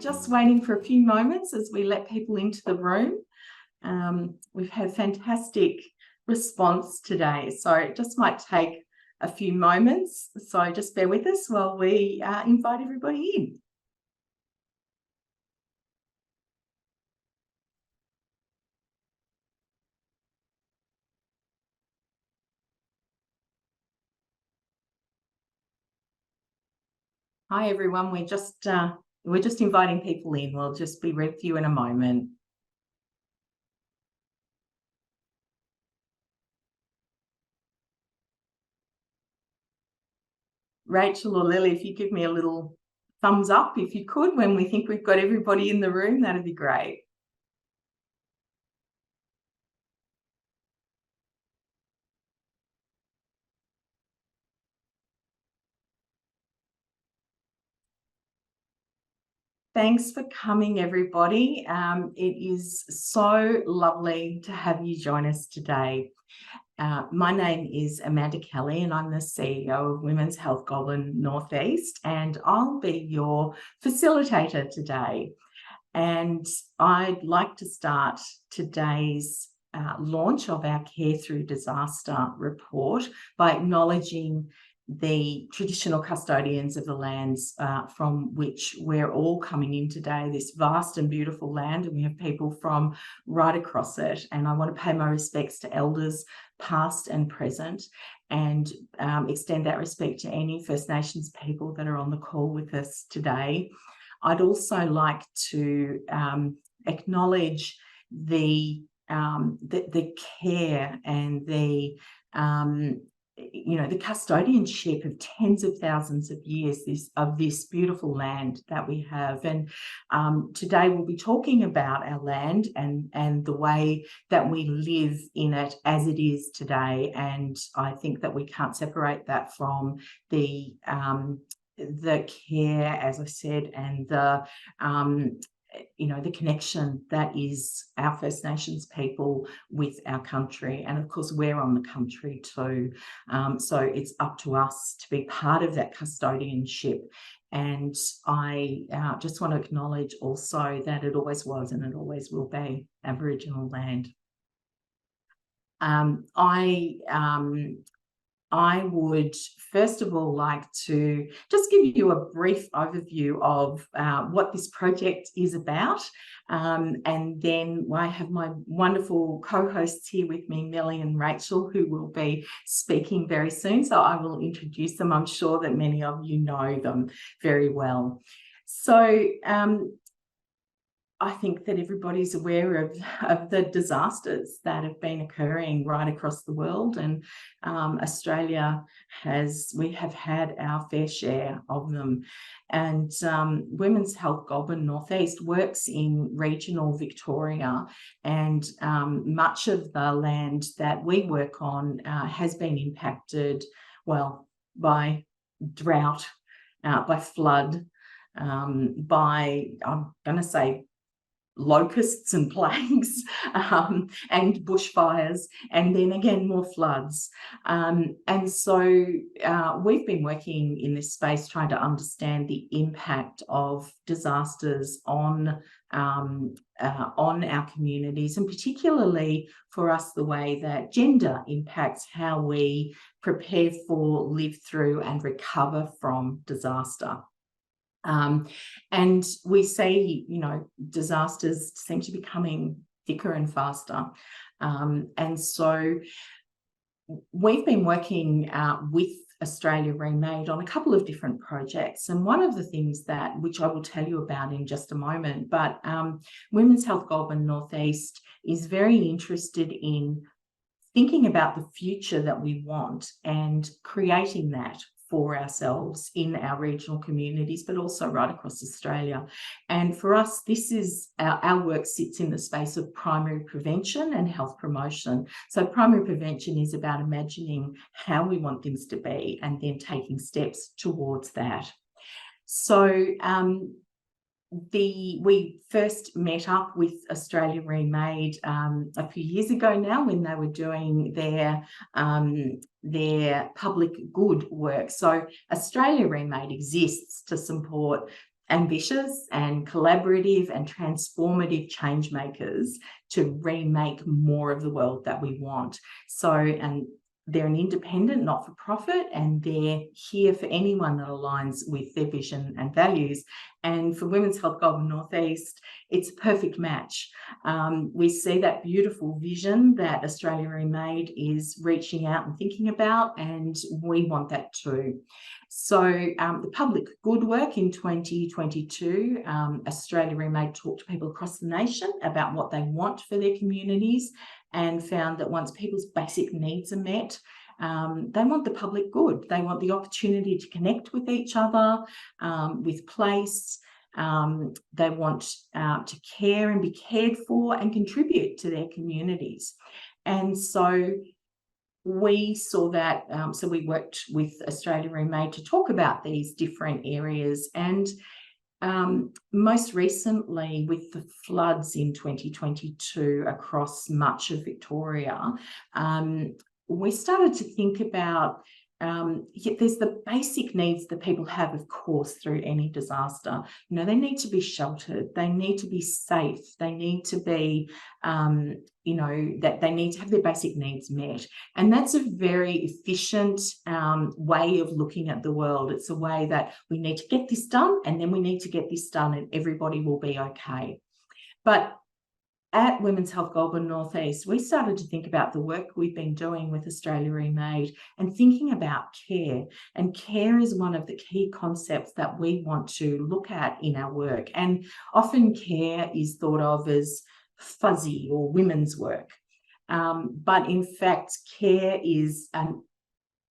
just waiting for a few moments as we let people into the room. We've had fantastic response today, so it just might take a few moments. So just bear with us while we invite everybody in. Hi everyone, we're just inviting people in. We'll just be with you in a moment. Rachel or Lily, if you give me a little thumbs up, if you could, when we think we've got everybody in the room, that'd be great. Thanks for coming, everybody. It is so lovely to have you join us today. My name is Amanda Kelly and I'm the CEO of Women's Health Goulburn Northeast, and I'll be your facilitator today. And I'd like to start today's launch of our Care Through Disaster report by acknowledging the traditional custodians of the lands from which we're all coming in today, this vast and beautiful land, and we have people from right across it. And I want to pay my respects to elders past and present, and extend that respect to any First Nations people that are on the call with us today. I'd also like to acknowledge the care and the custodianship of tens of thousands of years of this beautiful land that we have. And today we'll be talking about our land and the way that we live in it as it is today. And I think that we can't separate that from the care, as I said, and the connection that is our First Nations people with our country. And of course, we're on the country too. So it's up to us to be part of that custodianship. And I just want to acknowledge also that it always was and it always will be Aboriginal land. I would first of all like to just give you a brief overview of what this project is about. And then I have my wonderful co-hosts here with me, Millie and Rachel, who will be speaking very soon. So I will introduce them. I'm sure that many of you know them very well. So I think that everybody's aware of the disasters that have been occurring right across the world, and Australia we have had our fair share of them. And Women's Health Goulburn Northeast works in regional Victoria, and much of the land that we work on has been impacted, well, by drought, by flood, by, I'm going to say, locusts and plagues, and bushfires, and then again more floods. And so we've been working in this space trying to understand the impact of disasters on our communities, and particularly for us the way that gender impacts how we prepare for, live through and recover from disaster. And we see, disasters seem to be coming thicker and faster. And so we've been working with Australia Remade on a couple of different projects. And one of the things which I will tell you about in just a moment, but Women's Health Goulburn Northeast is very interested in thinking about the future that we want and creating that for ourselves in our regional communities, but also right across Australia. And for us, this is our work sits in the space of primary prevention and health promotion. So primary prevention is about imagining how we want things to be and then taking steps towards that. So we first met up with Australia Remade a few years ago now, when they were doing their public good work. So Australia Remade exists to support ambitious and collaborative and transformative change makers to remake more of the world that we want. So, and they're an independent, not-for-profit, and they're here for anyone that aligns with their vision and values. And for Women's Health Goulburn North East, it's a perfect match. We see that beautiful vision that Australia Remade is reaching out and thinking about, and we want that too. So the public good work in 2022, Australia Remade talked to people across the nation about what they want for their communities, and found that once people's basic needs are met, they want the public good. They want the opportunity to connect with each other, with place. They want to care and be cared for and contribute to their communities. And so we saw that, so we worked with Australia Remade to talk about these different areas. And most recently, with the floods in 2022 across much of Victoria, we started to think about there's the basic needs that people have, of course, through any disaster. You know, they need to be sheltered, they need to be safe, they need to be, you know, that they need to have their basic needs met. And that's a very efficient way of looking at the world. It's a way that we need to get this done, and then we need to get this done, and everybody will be okay. But at Women's Health Goulburn North East, we started to think about the work we've been doing with Australia Remade and thinking about care. And care is one of the key concepts that we want to look at in our work. And often care is thought of as fuzzy or women's work. But in fact, care is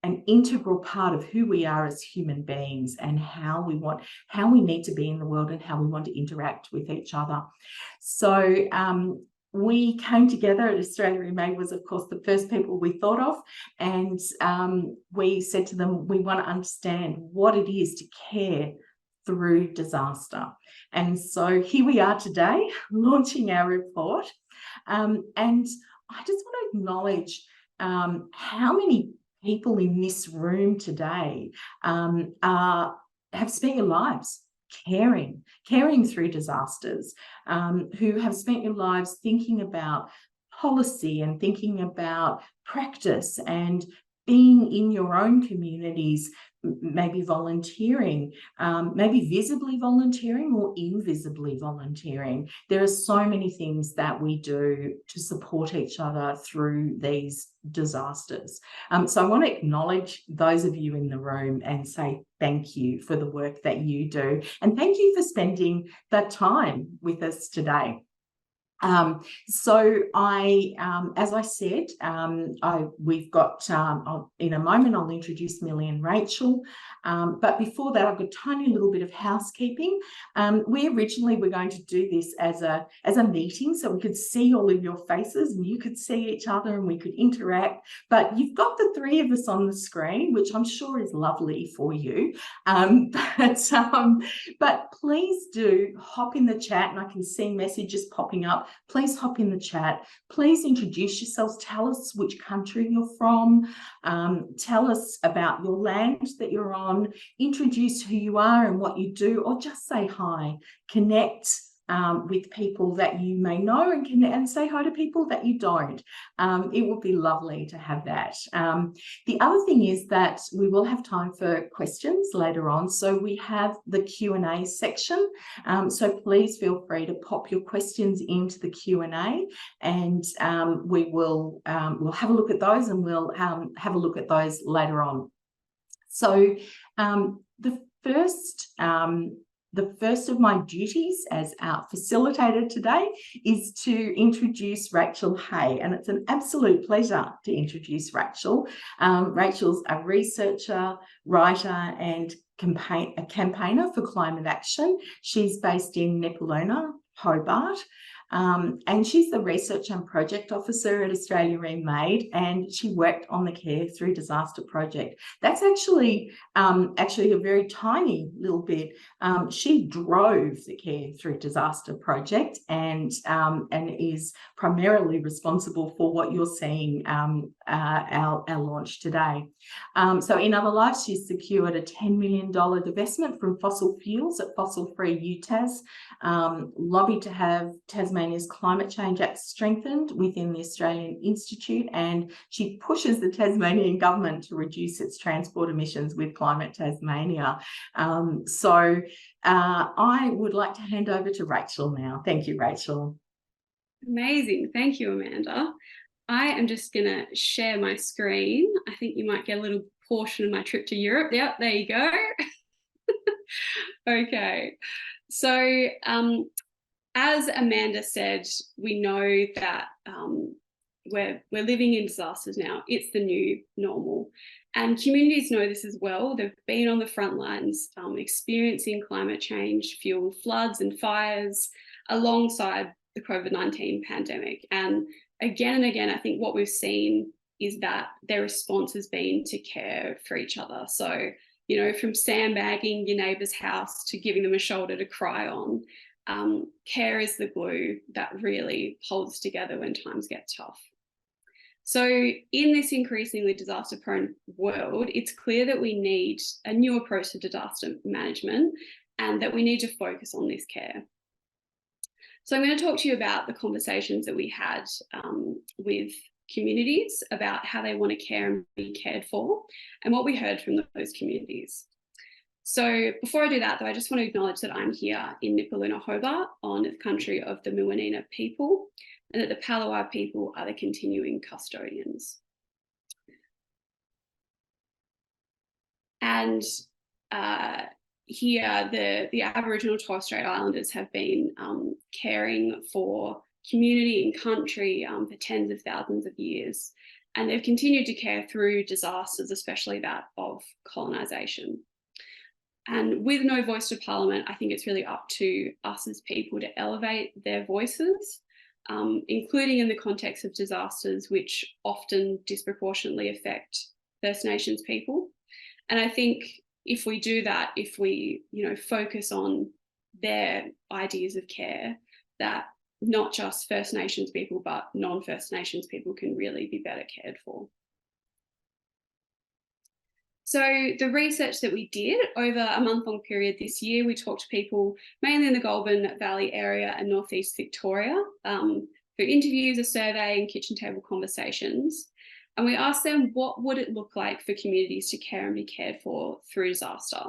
an integral part of who we are as human beings, and how we need to be in the world, and how we want to interact with each other. So we came together at Australia Remade, was of course the first people we thought of, and we said to them, we want to understand what it is to care through disaster. And so here we are today, launching our report. And I just want to acknowledge how many people in this room today have spent your lives caring through disasters, who have spent your lives thinking about policy and thinking about practice and being in your own communities, maybe volunteering, maybe visibly volunteering or invisibly volunteering. There are so many things that we do to support each other through these disasters. So I want to acknowledge those of you in the room and say thank you for the work that you do. And thank you for spending that time with us today. So as I said, we've got, in a moment, I'll introduce Millie and Rachel. But before that, I've got a tiny little bit of housekeeping. We originally were going to do this as a meeting, so we could see all of your faces and you could see each other and we could interact. But you've got the three of us on the screen, which I'm sure is lovely for you. But please do hop in the chat, and I can see messages popping up. Please hop in the chat. Please introduce yourselves. Tell us which country you're from. Tell us about your land that you're on. Introduce who you are and what you do, or just say hi. Connect with people that you may know, and say hi to people that you don't. It would be lovely to have that. The other thing is that we will have time for questions later on. So we have the Q&A section. So please feel free to pop your questions into the Q&A, and we'll have a look at those, and we'll have a look at those later on. So the first of my duties as our facilitator today is to introduce Rachel Hay, and it's an absolute pleasure to introduce Rachel. Rachel's a researcher, writer, and a campaigner for climate action. She's based in Nepaluna, Hobart. And she's the Research and Project Officer at Australia Remade, and she worked on the Care Through Disaster project. That's actually a very tiny little bit. She drove the Care Through Disaster project and is primarily responsible for what you're seeing our launch today. So in other life, she's secured a $10 million divestment from fossil fuels at Fossil Free UTAS, lobbied to have Tasmania's Climate Change Act strengthened within the Australian Institute, and she pushes the Tasmanian government to reduce its transport emissions with Climate Tasmania. So I would like to hand over to Rachel now. Thank you, Rachel. Amazing. Thank you, Amanda. I am just going to share my screen. I think you might get a little portion of my trip to Europe. Yep, there you go. Okay. So as Amanda said, we know that we're living in disasters now. It's the new normal. And communities know this as well. They've been on the front lines experiencing climate change, fueling floods and fires alongside the COVID-19 pandemic. And again, I think what we've seen is that their response has been to care for each other. So, you know, from sandbagging your neighbour's house to giving them a shoulder to cry on, care is the glue that really holds together when times get tough. So in this increasingly disaster-prone world, it's clear that we need a new approach to disaster management and that we need to focus on this care. So I'm going to talk to you about the conversations that we had with communities about how they want to care and be cared for and what we heard from those communities. So before I do that, though, I just want to acknowledge that I'm here in Nipaluna, Hobart, on the country of the Muwinina people, and that the Palawa people are the continuing custodians. And here, the Aboriginal and Torres Strait Islanders have been caring for community and country for tens of thousands of years. And they've continued to care through disasters, especially that of colonisation. And with no voice to Parliament, I think it's really up to us as people to elevate their voices, including in the context of disasters which often disproportionately affect First Nations people. And I think if we do that, if we, focus on their ideas of care, that not just First Nations people, but non-First Nations people can really be better cared for. So the research that we did over a month-long period this year, we talked to people mainly in the Goulburn Valley area and Northeast Victoria through interviews, a survey and kitchen table conversations. And we asked them, what would it look like for communities to care and be cared for through disaster?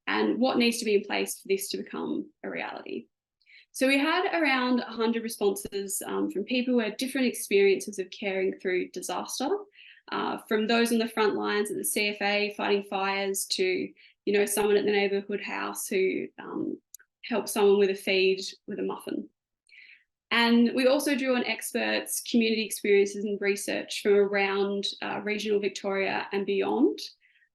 And what needs to be in place for this to become a reality? So we had around 100 responses from people who had different experiences of caring through disaster. From those on the front lines at the CFA fighting fires to, someone at the neighbourhood house who helped someone with a feed with a muffin. And we also drew on experts, community experiences and research from around regional Victoria and beyond.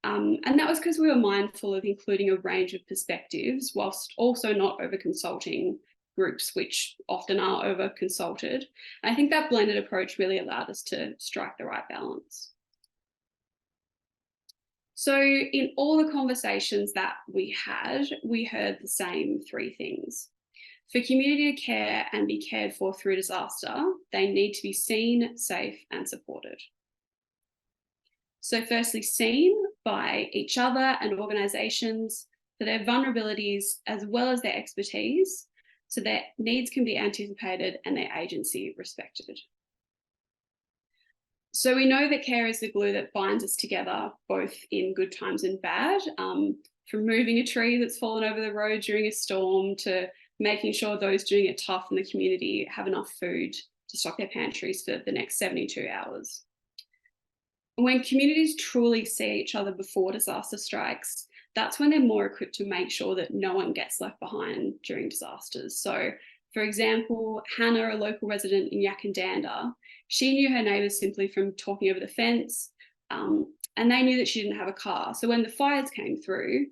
And that was because we were mindful of including a range of perspectives whilst also not over-consulting groups which often are over-consulted. I think that blended approach really allowed us to strike the right balance. So in all the conversations that we had, we heard the same three things. For community to care and be cared for through disaster, they need to be seen, safe and supported. So firstly, seen by each other and organisations for their vulnerabilities as well as their expertise, so their needs can be anticipated and their agency respected. So we know that care is the glue that binds us together, both in good times and bad, from moving a tree that's fallen over the road during a storm to making sure those doing it tough in the community have enough food to stock their pantries for the next 72 hours. And when communities truly see each other before disaster strikes, that's when they're more equipped to make sure that no one gets left behind during disasters. So, for example, Hannah, a local resident in Yakandanda, she knew her neighbours simply from talking over the fence, and they knew that she didn't have a car. So when the fires came through,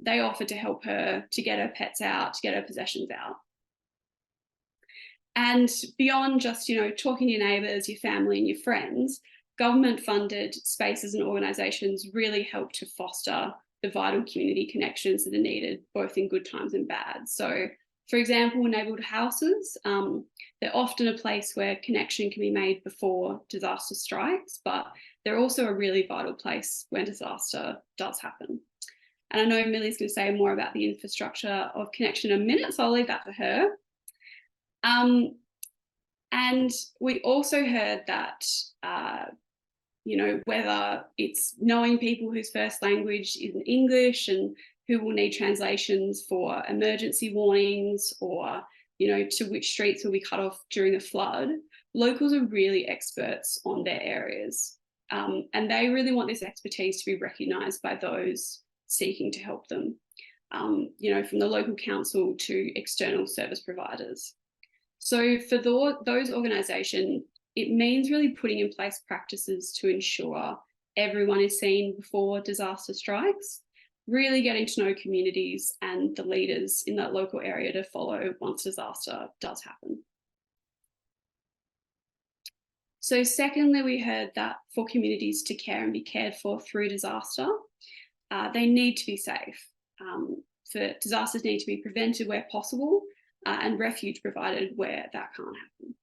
they offered to help her to get her pets out, to get her possessions out. And beyond just, talking to your neighbours, your family and your friends, government-funded spaces and organisations really help to foster the vital community connections that are needed, both in good times and bad. So, for example, neighbourhood houses, they're often a place where connection can be made before disaster strikes, but they're also a really vital place when disaster does happen. And I know Millie's going to say more about the infrastructure of connection in a minute, so I'll leave that to her. And we also heard that, whether it's knowing people whose first language isn't English and who will need translations for emergency warnings, or, to which streets will be cut off during a flood, locals are really experts on their areas. And they really want this expertise to be recognised by those seeking to help them, from the local council to external service providers. So for those organisations, it means really putting in place practices to ensure everyone is seen before disaster strikes, really getting to know communities and the leaders in that local area to follow once disaster does happen. So secondly, we heard that for communities to care and be cared for through disaster, they need to be safe. For disasters need to be prevented where possible, and refuge provided where that can't happen.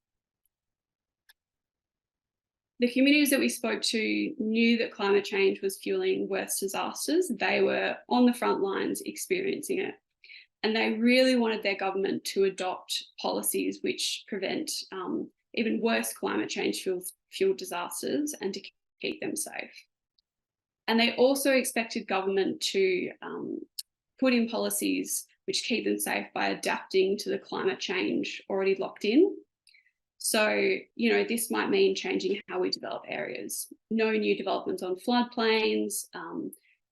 The communities that we spoke to knew that climate change was fueling worse disasters. They were on the front lines experiencing it. And they really wanted their government to adopt policies which prevent even worse climate change fueled disasters and to keep them safe. And they also expected government to put in policies which keep them safe by adapting to the climate change already locked in. So, this might mean changing how we develop areas, no new developments on floodplains,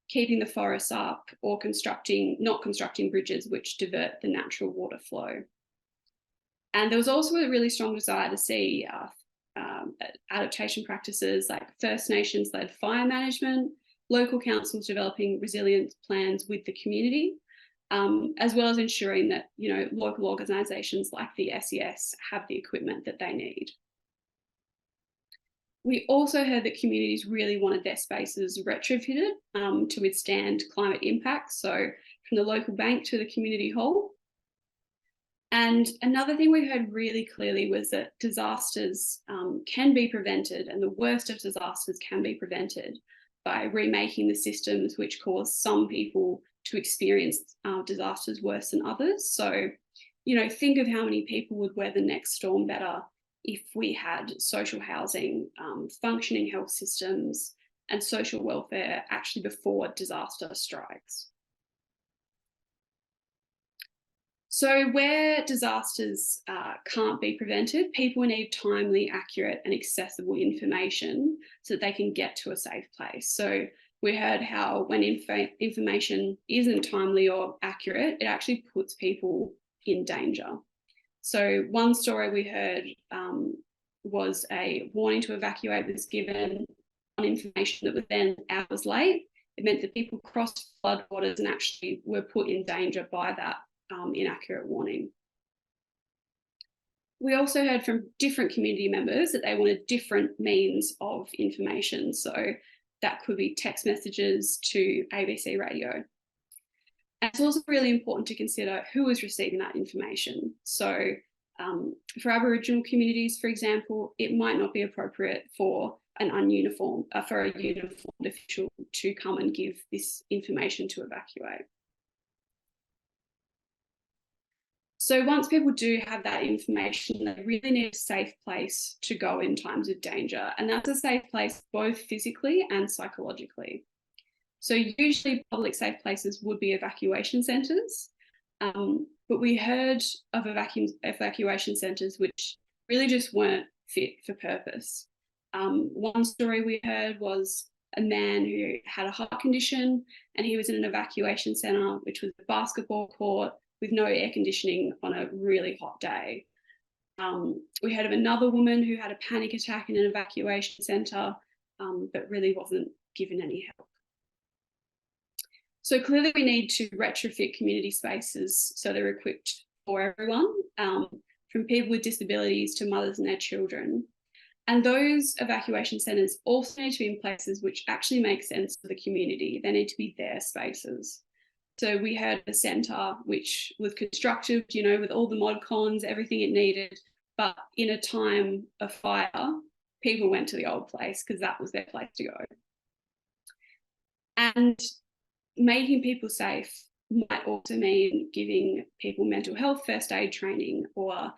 keeping the forests up, or not constructing bridges which divert the natural water flow. And there was also a really strong desire to see adaptation practices like First Nations-led fire management, local councils developing resilience plans with the community, as well as ensuring that, local organisations like the SES have the equipment that they need. We also heard that communities really wanted their spaces retrofitted to withstand climate impacts, so from the local bank to the community hall. And another thing we heard really clearly was that disasters can be prevented, and the worst of disasters can be prevented by remaking the systems which cause some people to experience disasters worse than others. So, think of how many people would weather the next storm better if we had social housing, functioning health systems, and social welfare actually before disaster strikes. So where disasters can't be prevented, people need timely, accurate and accessible information so that they can get to a safe place. So we heard how when information isn't timely or accurate, it actually puts people in danger. So one story we heard was a warning to evacuate was given on information that was then hours late. It meant that people crossed floodwaters and actually were put in danger by that inaccurate warning. We also heard from different community members that they wanted different means of information. So that could be text messages to ABC radio. And it's also really important to consider who is receiving that information. So for Aboriginal communities, for example, it might not be appropriate for a uniformed official to come and give this information to evacuate. So once people do have that information, they really need a safe place to go in times of danger. And that's a safe place both physically and psychologically. So usually public safe places would be evacuation centres, but we heard of evacuation centres which really just weren't fit for purpose. One story we heard was a man who had a heart condition and he was in an evacuation centre, which was a basketball court, with no air conditioning on a really hot day. We heard of another woman who had a panic attack in an evacuation centre, but really wasn't given any help. So clearly we need to retrofit community spaces so they're equipped for everyone. from people with disabilities to mothers and their children. And those evacuation centres also need to be in places which actually make sense for the community. They need to be their spaces. So we had a centre which was constructed, you know, with all the mod cons, everything it needed. But in a time of fire, people went to the old place because that was their place to go. And making people safe might also mean giving people mental health first aid training or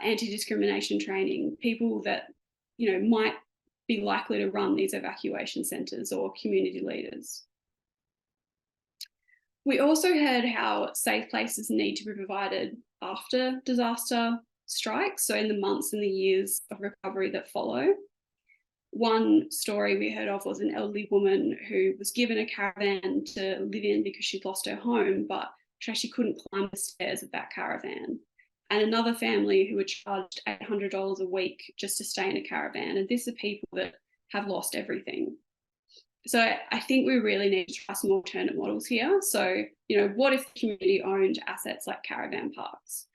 anti-discrimination training, people that, you know, might be likely to run these evacuation centres or community leaders. We also heard how safe places need to be provided after disaster strikes, so in the months and the years of recovery that follow. One story we heard of was an elderly woman who was given a caravan to live in because she'd lost her home, but she actually couldn't climb the stairs of that caravan. And another family who were charged $800 a week just to stay in a caravan. And these are people that have lost everything. So I think we really need to try some alternate models here. So, you know, what if the community owned assets like caravan parks?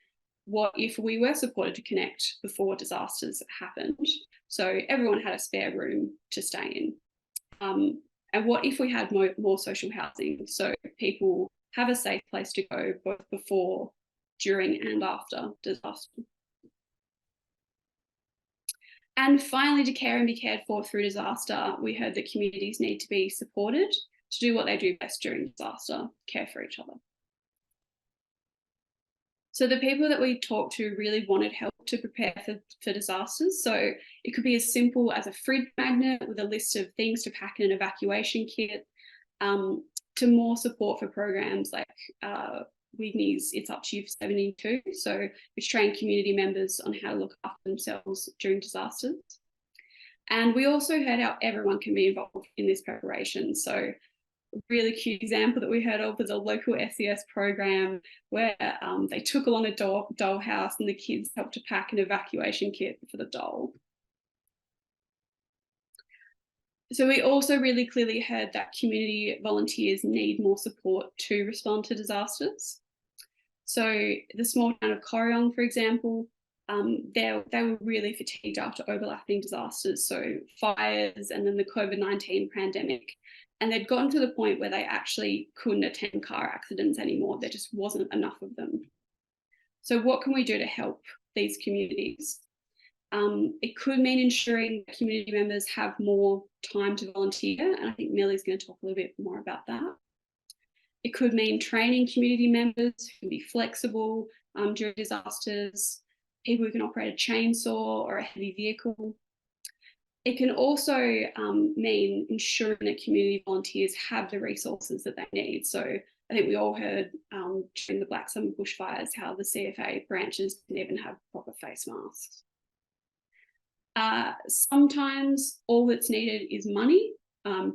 What if we were supported to connect before disasters happened? So everyone had a spare room to stay in. And what if we had more social housing? So people have a safe place to go both before, during and after disaster. And finally, to care and be cared for through disaster, we heard that communities need to be supported to do what they do best during disaster, care for each other. So the people that we talked to really wanted help to prepare for disasters. So it could be as simple as a fridge magnet with a list of things to pack in an evacuation kit, to more support for programs like WIGNY's It's Up to You for 72, so which train community members on how to look after themselves during disasters. And we also heard how everyone can be involved in this preparation. So a really cute example that we heard of was a local SES program where they took along a doll house and the kids helped to pack an evacuation kit for the doll. So we also really clearly heard that community volunteers need more support to respond to disasters. So the small town of Corryong, for example, they were really fatigued after overlapping disasters, so fires and then the COVID-19 pandemic. And they'd gotten to the point where they actually couldn't attend car accidents anymore. There just wasn't enough of them. So what can we do to help these communities? It could mean ensuring that community members have more time to volunteer, and I think Millie's going to talk a little bit more about that. It could mean training community members who can be flexible during disasters, people who can operate a chainsaw or a heavy vehicle. It can also mean ensuring that community volunteers have the resources that they need. So I think we all heard during the Black Summer bushfires how the CFA branches didn't even have proper face masks. Sometimes all that's needed is money,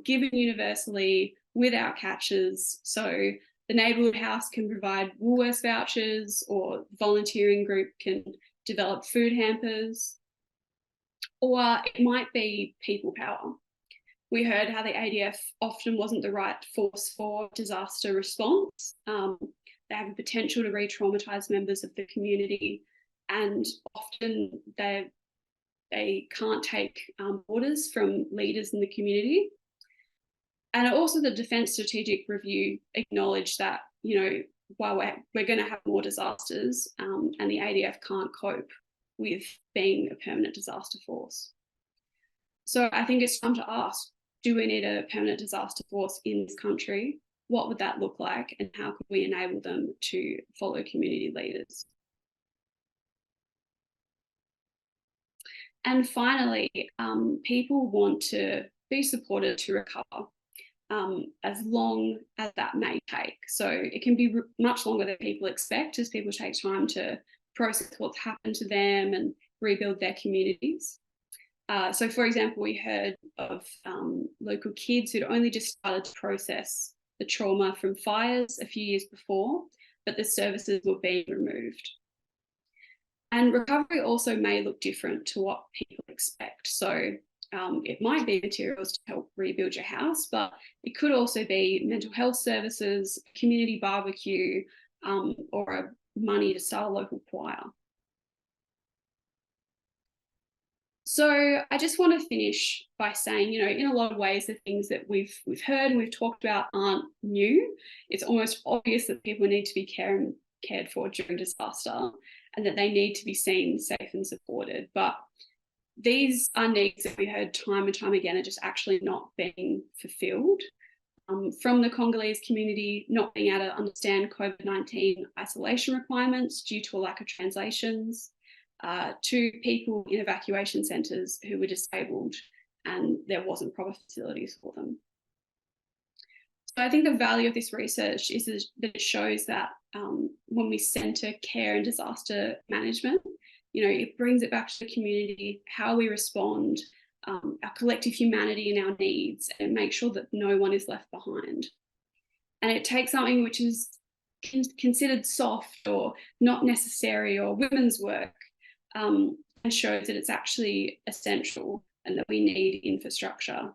given universally without catches. So the neighbourhood house can provide Woolworths vouchers, or the volunteering group can develop food hampers, or it might be people power. We heard how the ADF often wasn't the right force for disaster response. They have the potential to re-traumatise members of the community, and often they can't take orders from leaders in the community. And also the Defence Strategic Review acknowledged that, you know, while we're going to have more disasters and the ADF can't cope with being a permanent disaster force. So I think it's time to ask, do we need a permanent disaster force in this country? What would that look like? And how could we enable them to follow community leaders? And finally, people want to be supported to recover, as long as that may take. So it can be much longer than people expect, as people take time to process what's happened to them and rebuild their communities. So for example, we heard of local kids who'd only just started to process the trauma from fires a few years before, but the services were being removed. And recovery also may look different to what people expect. So it might be materials to help rebuild your house, but it could also be mental health services, community barbecue, or money to start a local choir. So I just want to finish by saying, in a lot of ways, the things that we've heard and we've talked about aren't new. It's almost obvious that people need to be cared for during disaster, and that they need to be seen, safe and supported. But these are needs that we heard time and time again are just actually not being fulfilled. From the Congolese community not being able to understand COVID-19 isolation requirements due to a lack of translations, to people in evacuation centres who were disabled and there wasn't proper facilities for them. So I think the value of this research is that it shows that when we centre care and disaster management, it brings it back to the community, how we respond, our collective humanity and our needs, and make sure that no one is left behind. And it takes something which is considered soft or not necessary or women's work, and shows that it's actually essential and that we need infrastructure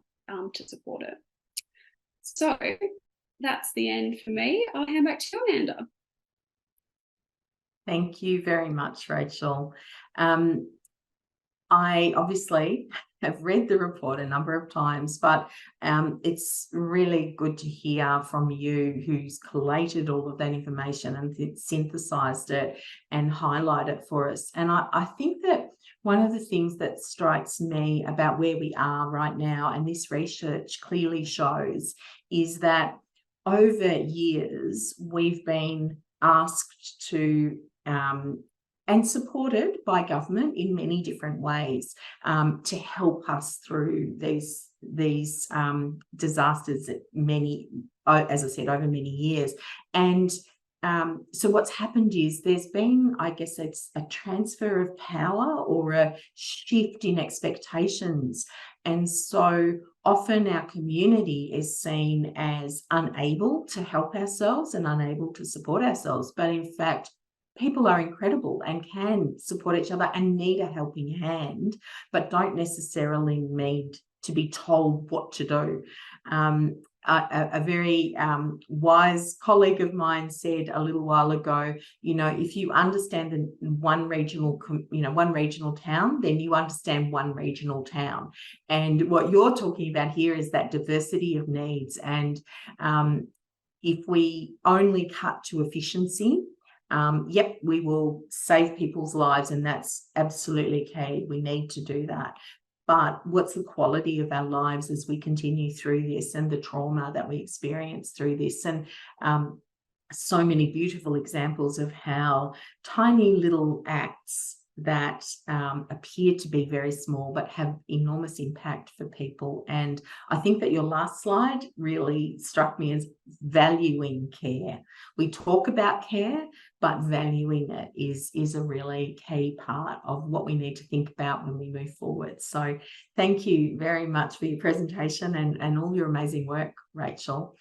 to support it. So that's the end for me. I'll hand back to you, Amanda. Thank you very much, Rachel. I obviously have read the report a number of times, but it's really good to hear from you, who's collated all of that information and synthesized it and highlighted it for us. And I think that one of the things that strikes me about where we are right now, and this research clearly shows, is that over years we've been asked to and supported by government in many different ways to help us through these disasters, as I said, over many years. And so what's happened is there's been, I guess it's a transfer of power or a shift in expectations. And so often our community is seen as unable to help ourselves and unable to support ourselves. But in fact, people are incredible and can support each other and need a helping hand, but don't necessarily need to be told what to do. A very wise colleague of mine said a little while ago, if you understand one regional town, then you understand one regional town. And what you're talking about here is that diversity of needs. And if we only cut to efficiency, we will save people's lives, and that's absolutely key. We need to do that. But what's the quality of our lives as we continue through this, and the trauma that we experience through this? And so many beautiful examples of how tiny little acts that appear to be very small but have enormous impact for people. And I think that your last slide really struck me as valuing care. We talk about care, but valuing it is a really key part of what we need to think about when we move forward. So thank you very much for your presentation and all your amazing work, Rachel.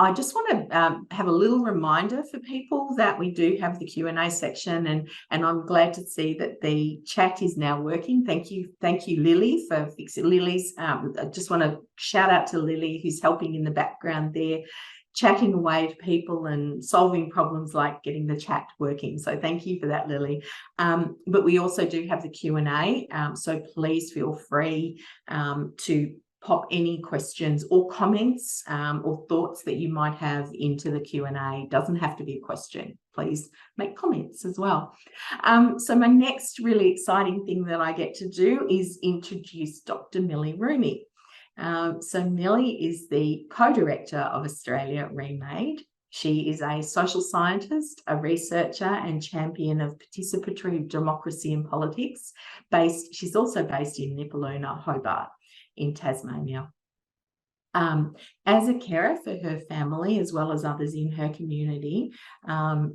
I just want to have a little reminder for people that we do have the Q&A section, and I'm glad to see that the chat is now working. Thank you, Lily, for fixing Lily's. I just want to shout out to Lily, who's helping in the background there, chatting away to people and solving problems like getting the chat working. So thank you for that, Lily. But we also do have the Q&A, so please feel free to pop any questions or comments or thoughts that you might have into the Q&A. Doesn't have to be a question. Please make comments as well. So my next really exciting thing that I get to do is introduce Dr. Millie Rooney. So Millie is the co-director of Australia Remade. She is a social scientist, a researcher and champion of participatory democracy and politics. She's also based in Nipaluna, Hobart, in Tasmania. As a carer for her family, as well as others in her community,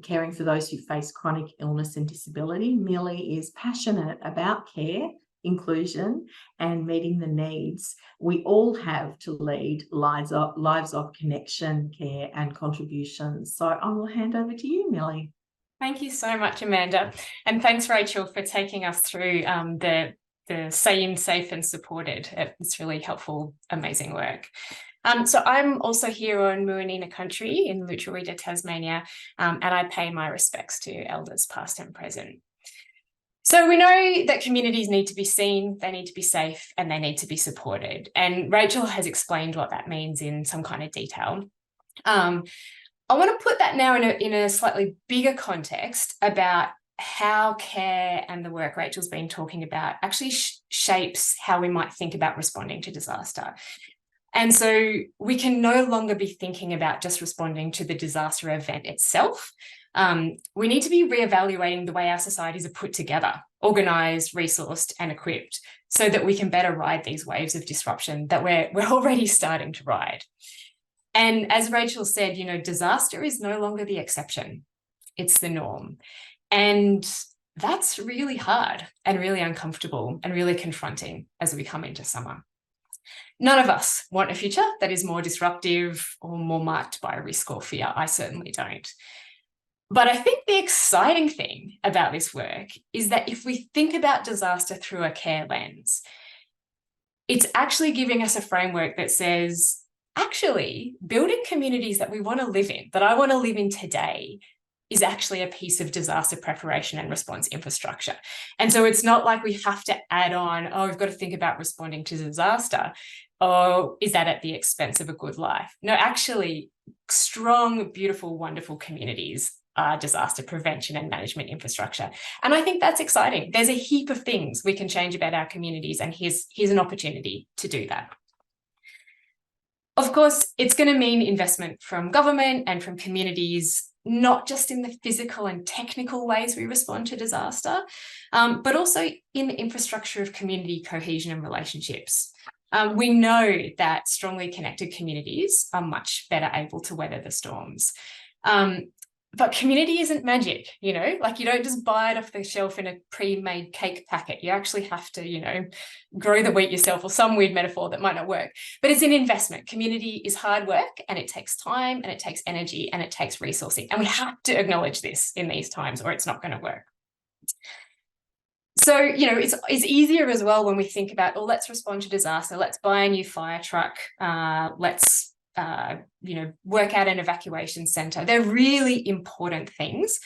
caring for those who face chronic illness and disability, Millie is passionate about care, inclusion, and meeting the needs we all have to lead lives of connection, care, and contribution. So I will hand over to you, Millie. Thank you so much, Amanda. And thanks, Rachel, for taking us through the same, safe and supported. It's really helpful, amazing work. So I'm also here on Muanina country in Lutruwita, Tasmania, and I pay my respects to elders past and present. So we know that communities need to be seen, they need to be safe, and they need to be supported. And Rachel has explained what that means in some kind of detail. I want to put that now in a slightly bigger context about how care and the work Rachel's been talking about actually shapes how we might think about responding to disaster. And so we can no longer be thinking about just responding to the disaster event itself. We need to be reevaluating the way our societies are put together, organised, resourced, and equipped, so that we can better ride these waves of disruption that we're already starting to ride. And as Rachel said, disaster is no longer the exception, it's the norm. And that's really hard and really uncomfortable and really confronting as we come into summer. None of us want a future that is more disruptive or more marked by risk or fear. I certainly don't. But I think the exciting thing about this work is that if we think about disaster through a care lens, it's actually giving us a framework that says, actually, building communities that we want to live in, that I want to live in today, is actually a piece of disaster preparation and response infrastructure. And so it's not like we have to add on, oh, we've got to think about responding to disaster. Oh, is that at the expense of a good life? No, actually, strong, beautiful, wonderful communities are disaster prevention and management infrastructure. And I think that's exciting. There's a heap of things we can change about our communities, and here's an opportunity to do that. Of course, it's going to mean investment from government and from communities, not just in the physical and technical ways we respond to disaster, but also in the infrastructure of community cohesion and relationships. We know that strongly connected communities are much better able to weather the storms. But community isn't magic, like you don't just buy it off the shelf in a pre-made cake packet. You actually have to, grow the wheat yourself, or some weird metaphor that might not work. But it's an investment. Community is hard work, and it takes time, and it takes energy, and it takes resourcing. And we have to acknowledge this in these times, or it's not going to work. So, it's easier as well when we think about, oh, let's respond to disaster. Let's buy a new fire truck. Let's work out an evacuation centre. They're really important things,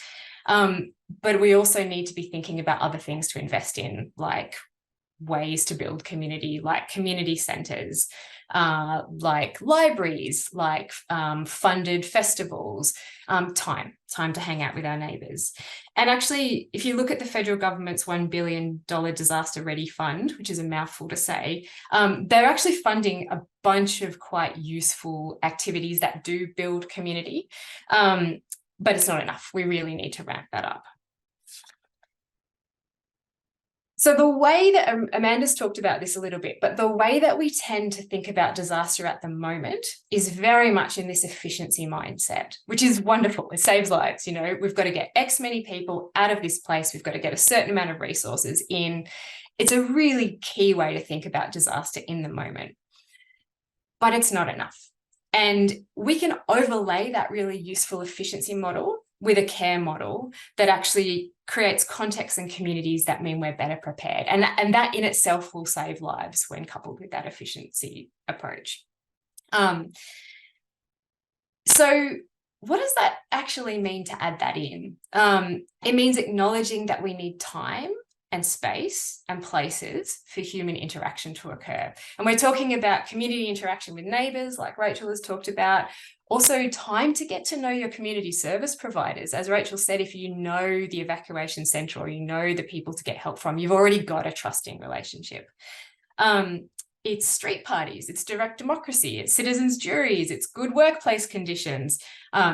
but we also need to be thinking about other things to invest in, like ways to build community, like community centres, like libraries, like funded festivals, time to hang out with our neighbours. And actually, if you look at the federal government's $1 billion disaster ready fund, which is a mouthful to say, they're actually funding a bunch of quite useful activities that do build community, but it's not enough. We really need to ramp that up. So the way that Amanda's talked about this a little bit, but the way that we tend to think about disaster at the moment is very much in this efficiency mindset, which is wonderful. It saves lives. We've got to get X many people out of this place. We've got to get a certain amount of resources in. It's a really key way to think about disaster in the moment, but it's not enough. And we can overlay that really useful efficiency model with a care model that actually creates contexts and communities that mean we're better prepared. And that in itself will save lives when coupled with that efficiency approach. So what does that actually mean to add that in? It means acknowledging that we need time and space and places for human interaction to occur. And we're talking about community interaction with neighbours, like Rachel has talked about. Also, time to get to know your community service providers. As Rachel said, if you know the evacuation centre or you know the people to get help from, you've already got a trusting relationship. It's street parties, it's direct democracy, it's citizens' juries, it's good workplace conditions,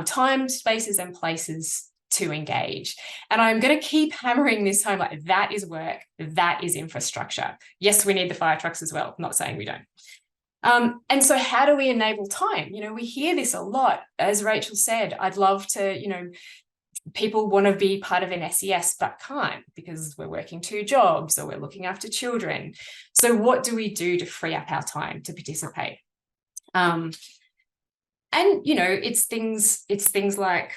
time, spaces and places to engage. And I'm going to keep hammering this home, like that is work, that is infrastructure. Yes, we need the fire trucks as well. I'm not saying we don't. And so how do we enable time? We hear this a lot. As Rachel said, I'd love to, people want to be part of an SES but can't because we're working 2 jobs or we're looking after children. So what do we do to free up our time to participate? And, it's things like,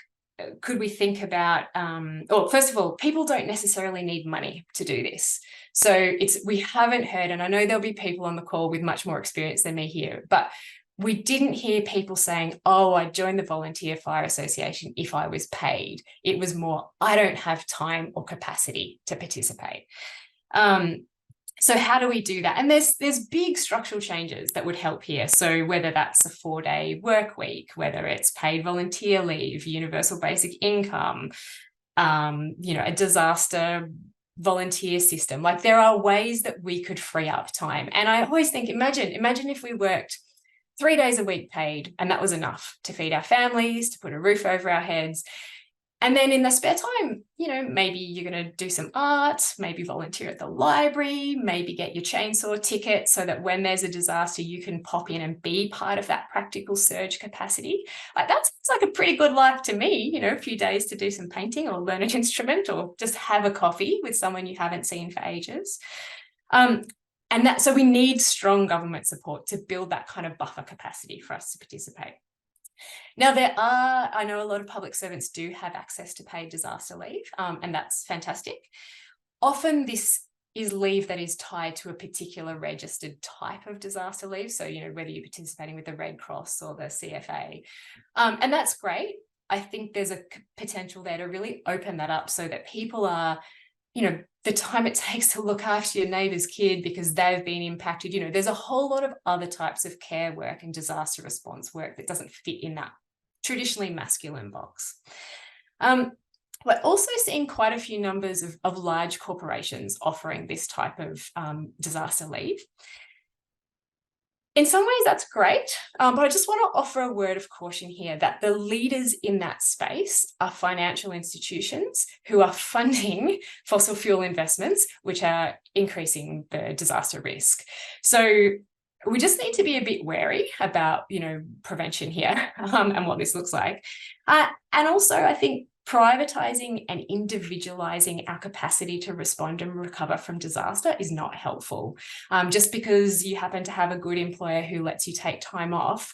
could we think about, first of all, people don't necessarily need money to do this. So we haven't heard, and I know there'll be people on the call with much more experience than me here, but we didn't hear people saying, oh, I joined the Volunteer Fire Association if I was paid. It was more, I don't have time or capacity to participate. So how do we do that? And there's big structural changes that would help here. So whether that's a 4-day work week, whether it's paid volunteer leave, universal basic income, a disaster volunteer system, like there are ways that we could free up time. And I always think, imagine if we worked 3 days a week paid, and that was enough to feed our families, to put a roof over our heads. And then in the spare time, maybe you're going to do some art, maybe volunteer at the library, maybe get your chainsaw ticket so that when there's a disaster, you can pop in and be part of that practical surge capacity. Like that sounds like a pretty good life to me, a few days to do some painting or learn an instrument or just have a coffee with someone you haven't seen for ages. So we need strong government support to build that kind of buffer capacity for us to participate. Now, I know a lot of public servants do have access to paid disaster leave, and that's fantastic. Often this is leave that is tied to a particular registered type of disaster leave. So, whether you're participating with the Red Cross or the CFA, and that's great. I think there's a potential there to really open that up so that people are, the time it takes to look after your neighbour's kid because they've been impacted. There's a whole lot of other types of care work and disaster response work that doesn't fit in that traditionally masculine box. We're also seeing quite a few numbers of large corporations offering this type of disaster leave. In some ways, that's great, but I just want to offer a word of caution here that the leaders in that space are financial institutions who are funding fossil fuel investments, which are increasing the disaster risk. So we just need to be a bit wary about, prevention here and what this looks like. And also, I think privatizing and individualizing our capacity to respond and recover from disaster is not helpful. Just because you happen to have a good employer who lets you take time off,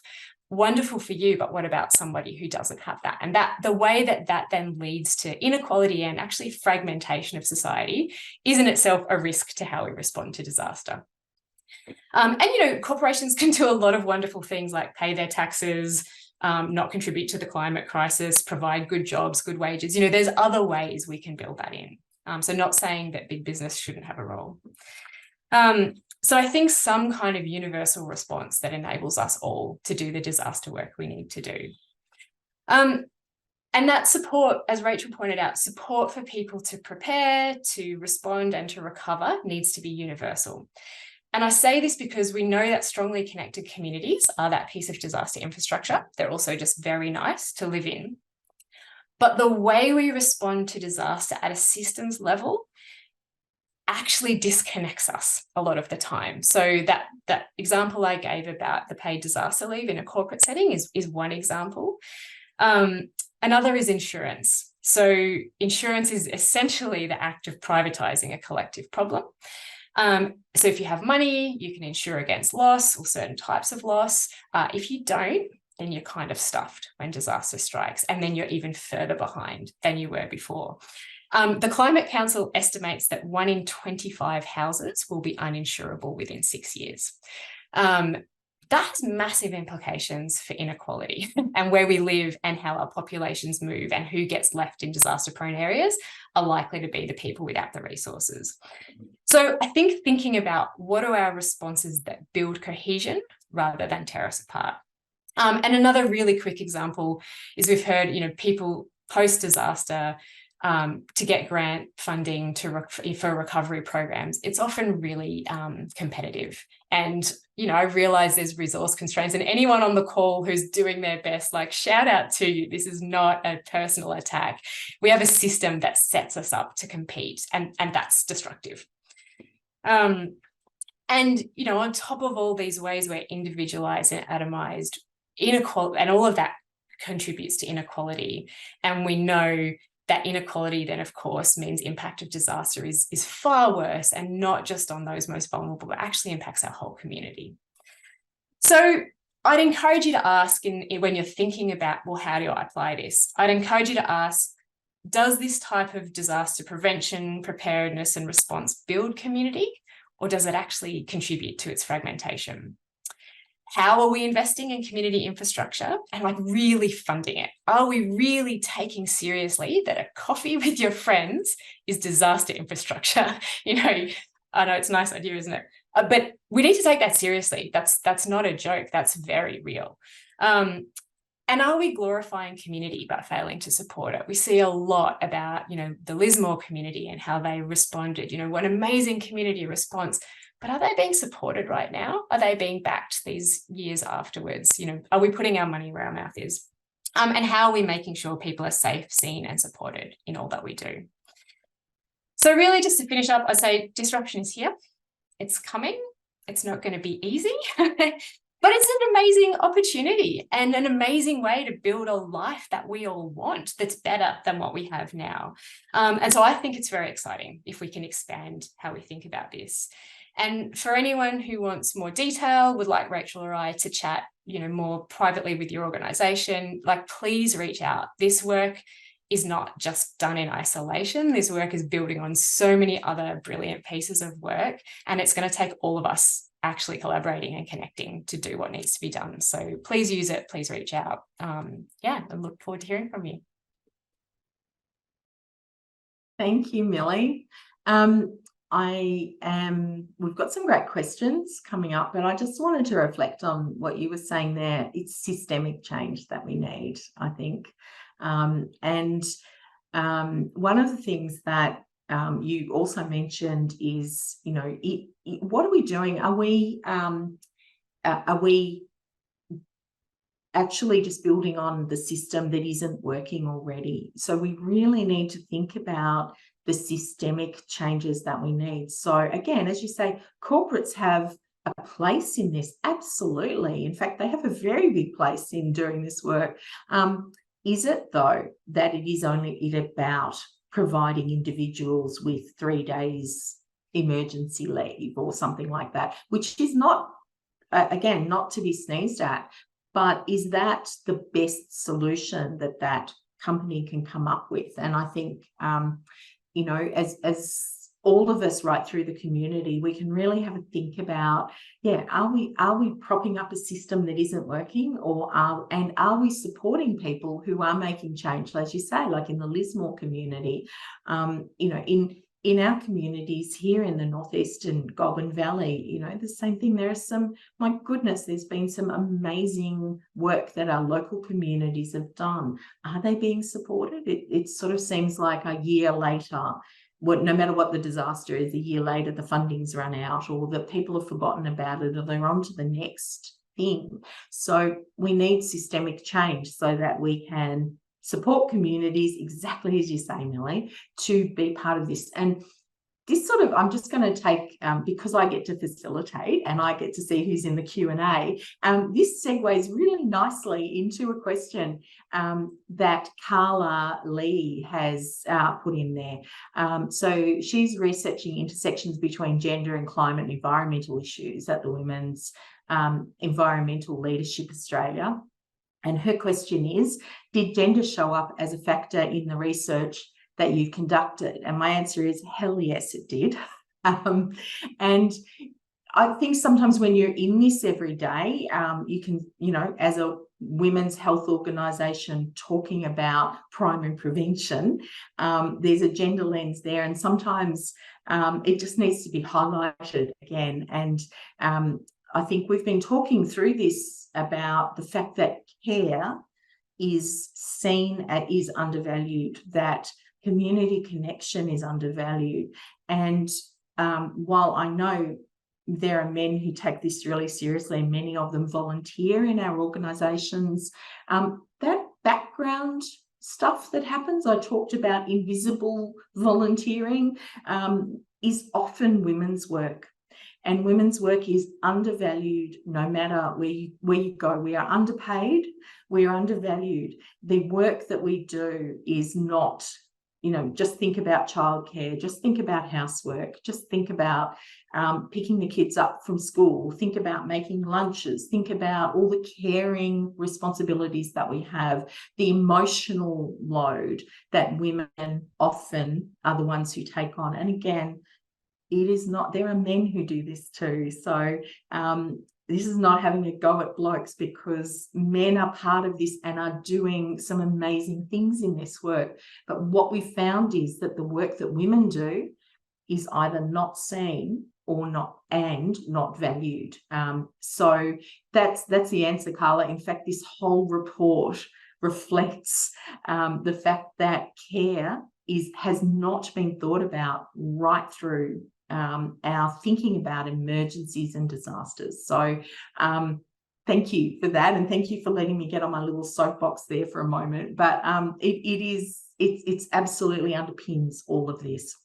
wonderful for you, but what about somebody who doesn't have that? And that the way that then leads to inequality and actually fragmentation of society is in itself a risk to how we respond to disaster. Corporations can do a lot of wonderful things like pay their taxes, not contribute to the climate crisis, provide good jobs, good wages. There's other ways we can build that in. So not saying that big business shouldn't have a role. So I think some kind of universal response that enables us all to do the disaster work we need to do. And that support, as Rachel pointed out, support for people to prepare, to respond and to recover needs to be universal. And I say this because we know that strongly connected communities are that piece of disaster infrastructure. They're also just very nice to live in. But the way we respond to disaster at a systems level actually disconnects us a lot of the time. So that example I gave about the paid disaster leave in a corporate setting is one example. Another is insurance. So insurance is essentially the act of privatizing a collective problem. So if you have money, you can insure against loss or certain types of loss. If you don't, then you're kind of stuffed when disaster strikes, and then you're even further behind than you were before. The Climate Council estimates that 1 in 25 houses will be uninsurable within 6 years. That has massive implications for inequality and where we live and how our populations move, and who gets left in disaster-prone areas are likely to be the people without the resources. So I think thinking about what are our responses that build cohesion rather than tear us apart. And another really quick example is we've heard, people post-disaster to get grant funding for recovery programs. It's often really competitive. And, I realize there's resource constraints, and anyone on the call who's doing their best, like, shout out to you. This is not a personal attack. We have a system that sets us up to compete, and that's destructive. And, on top of all these ways we're individualized and atomized, inequality, and all of that contributes to inequality. And we know that inequality then, of course, means impact of disaster is far worse, and not just on those most vulnerable, but actually impacts our whole community. So I'd encourage you to ask, when you're thinking about, well, how do I apply this? I'd encourage you to ask, does this type of disaster prevention, preparedness and response build community, or does it actually contribute to its fragmentation? how are we investing in community infrastructure and like really funding it? Are we really taking seriously that a coffee with your friends is disaster infrastructure? You know, I know it's a nice idea, isn't it? But we need to take that seriously. That's not a joke. That's very real. And are we glorifying community but failing to support it? We see a lot about, you know, the Lismore community and how they responded, you know, what an amazing community response. But are they being supported right now? Are they being backed these years afterwards? You know, are we putting our money where our mouth is? And how are we making sure people are safe, seen, and supported in all that we do? So really, just to finish up, I'd say disruption is here. It's coming. It's not going to be easy. But it's an amazing opportunity and an amazing way to build a life that we all want that's better than what we have now. And so I think it's very exciting if we can expand how we think about this. And for anyone who wants more detail, would like Rachel or I to chat, you know, more privately with your organisation, like please reach out. This work is not just done in isolation. This work is building on so many other brilliant pieces of work, and it's going to take all of us actually collaborating and connecting to do what needs to be done. So please use it, please reach out. Yeah, I look forward to hearing from you. Thank you, Millie. We've got some great questions coming up, but I just wanted to reflect on what you were saying there. It's systemic change that we need, I think. One of the things that you also mentioned is, you know, what are we doing? Are we actually just building on the system that isn't working already? So we really need to think about the systemic changes that we need. So again, as you say, corporates have a place in this, absolutely. In fact, they have a very big place in doing this work. Is it, though, that it is only about providing individuals with 3 days emergency leave or something like that, which is not, again, not to be sneezed at, but is that the best solution that that company can come up with? And I think, you know, as all of us right through the community, we can really have a think about, yeah, are we propping up a system that isn't working, or are we supporting people who are making change, as you say, like in the Lismore community, you know, in our communities here in the northeastern Goulburn Valley, you know, the same thing. There are some, my goodness, there's been some amazing work that our local communities have done. Are they being supported? It sort of seems like a year later, no matter what the disaster is, a year later, the funding's run out, or that people have forgotten about it, or they're on to the next thing. So we need systemic change so that we can support communities, exactly as you say, Millie, to be part of this. And this sort of, I'm just going to take, because I get to facilitate and I get to see who's in the Q&A, this segues really nicely into a question that Carla Lee has put in there. So she's researching intersections between gender and climate and environmental issues at the Women's Environmental Leadership Australia. And her question is, did gender show up as a factor in the research that you've conducted? And my answer is, hell yes, it did. And I think sometimes when you're in this every day, you can, you know, as a women's health organisation talking about primary prevention, there's a gender lens there. And sometimes it just needs to be highlighted again. And I think we've been talking through this about the fact that care is seen as is undervalued, that community connection is undervalued. And while I know there are men who take this really seriously, and many of them volunteer in our organisations, that background stuff that happens, I talked about invisible volunteering, is often women's work. And women's work is undervalued no matter where you go. We are underpaid, we are undervalued. The work that we do is not, you know, just think about childcare, just think about housework, just think about picking the kids up from school, think about making lunches, think about all the caring responsibilities that we have, the emotional load that women often are the ones who take on. And again, it is not, there are men who do this too. So this is not having a go at blokes, because men are part of this and are doing some amazing things in this work. But what we found is that the work that women do is either not seen or not valued. So that's the answer, Carla. In fact, this whole report reflects the fact that care has not been thought about right through our thinking about emergencies and disasters. So thank you for that, and thank you for letting me get on my little soapbox there for a moment. But it's absolutely underpins all of this.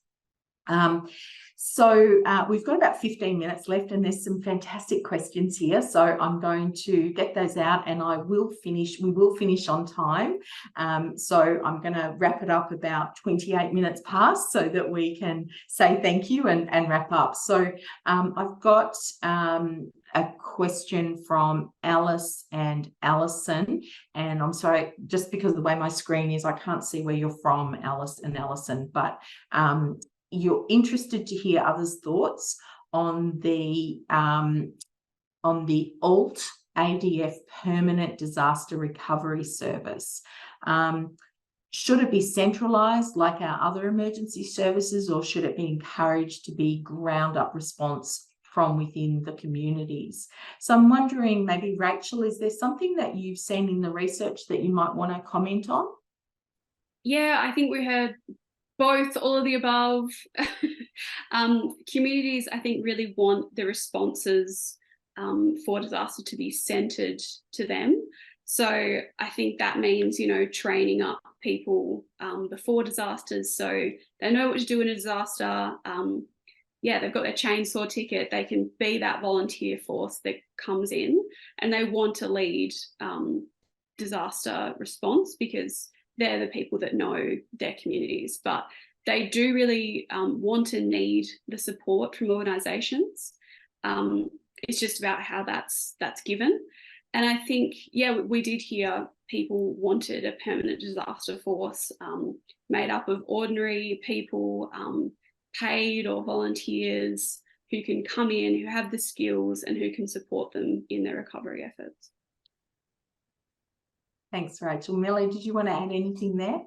So we've got about 15 minutes left, and there's some fantastic questions here. So I'm going to get those out, and we will finish on time. So I'm going to wrap it up about 28 minutes past so that we can say thank you and wrap up. So I've got a question from Alice and Alison, and I'm sorry, just because of the way my screen is, I can't see where you're from, Alice and Alison, but you're interested to hear others' thoughts on the ALT ADF Permanent Disaster Recovery Service. Should it be centralised like our other emergency services, or should it be encouraged to be ground-up response from within the communities? So I'm wondering, maybe Rachel, is there something that you've seen in the research that you might want to comment on? Yeah, I think we heard both, all of the above. Communities, I think, really want the responses for disaster to be centred to them. So I think that means, training up people before disasters so they know what to do in a disaster. They've got their chainsaw ticket. They can be that volunteer force that comes in, and they want to lead disaster response because they're the people that know their communities. But they do really want and need the support from organisations. It's just about how that's given. And I think, we did hear people wanted a permanent disaster force made up of ordinary people, paid or volunteers, who can come in, who have the skills and who can support them in their recovery efforts. Thanks, Rachel. Millie, did you want to add anything there?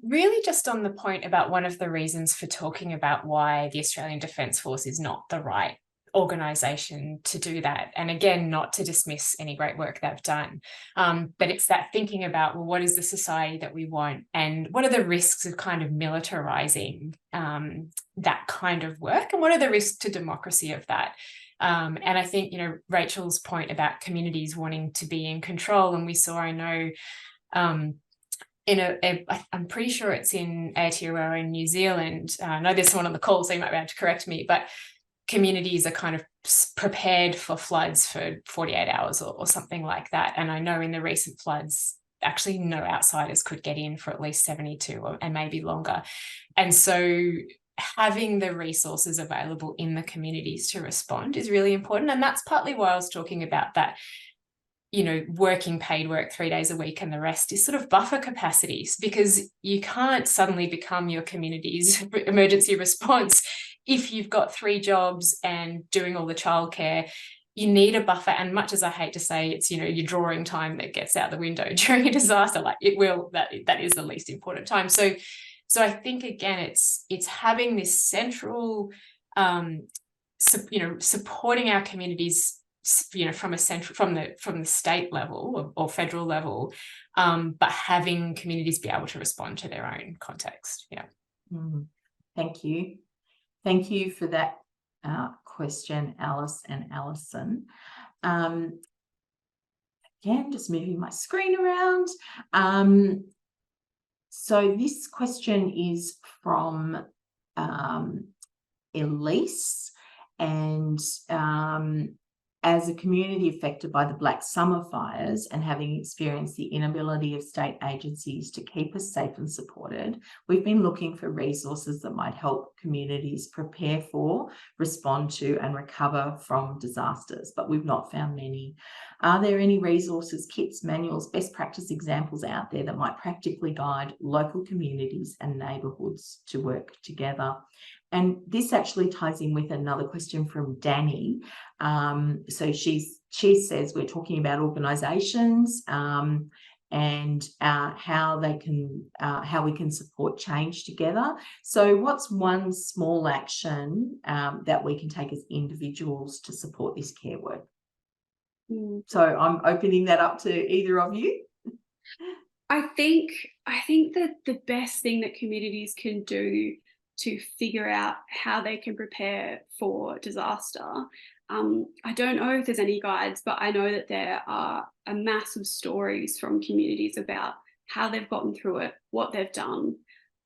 Really just on the point about one of the reasons for talking about why the Australian Defence Force is not the right organisation to do that. And again, not to dismiss any great work they've done, but it's that thinking about, well, what is the society that we want, and what are the risks of kind of militarising that kind of work, and what are the risks to democracy of that? And I think, Rachel's point about communities wanting to be in control, and we saw, I know, I'm pretty sure it's in Aotearoa in New Zealand. I know there's someone on the call, so you might be able to correct me, but communities are kind of prepared for floods for 48 hours or something like that. And I know in the recent floods, actually no outsiders could get in for at least 72 and maybe longer. And so having the resources available in the communities to respond is really important. And that's partly why I was talking about that, working paid work 3 days a week and the rest is sort of buffer capacities, because you can't suddenly become your community's emergency response if you've got 3 jobs and doing all the childcare. You need a buffer, and much as I hate to say it's, your drawing time that gets out the window during a disaster, like that is the least important time. So I think, again, it's having this central, supporting our communities, from the state level or federal level, but having communities be able to respond to their own context. Thank you. Thank you for that question, Alice and Alison. Again, just moving my screen around. So this question is from Elise, and as a community affected by the Black Summer fires and having experienced the inability of state agencies to keep us safe and supported, we've been looking for resources that might help communities prepare for, respond to, and recover from disasters, but we've not found many. Are there any resources, kits, manuals, best practice examples out there that might practically guide local communities and neighbourhoods to work together? And this actually ties in with another question from Danny. So she says we're talking about organisations and how we can support change together. So what's one small action that we can take as individuals to support this care work? So I'm opening that up to either of you. I think that the best thing that communities can do to figure out how they can prepare for disaster. I don't know if there's any guides, but I know that there are a mass of stories from communities about how they've gotten through it, what they've done.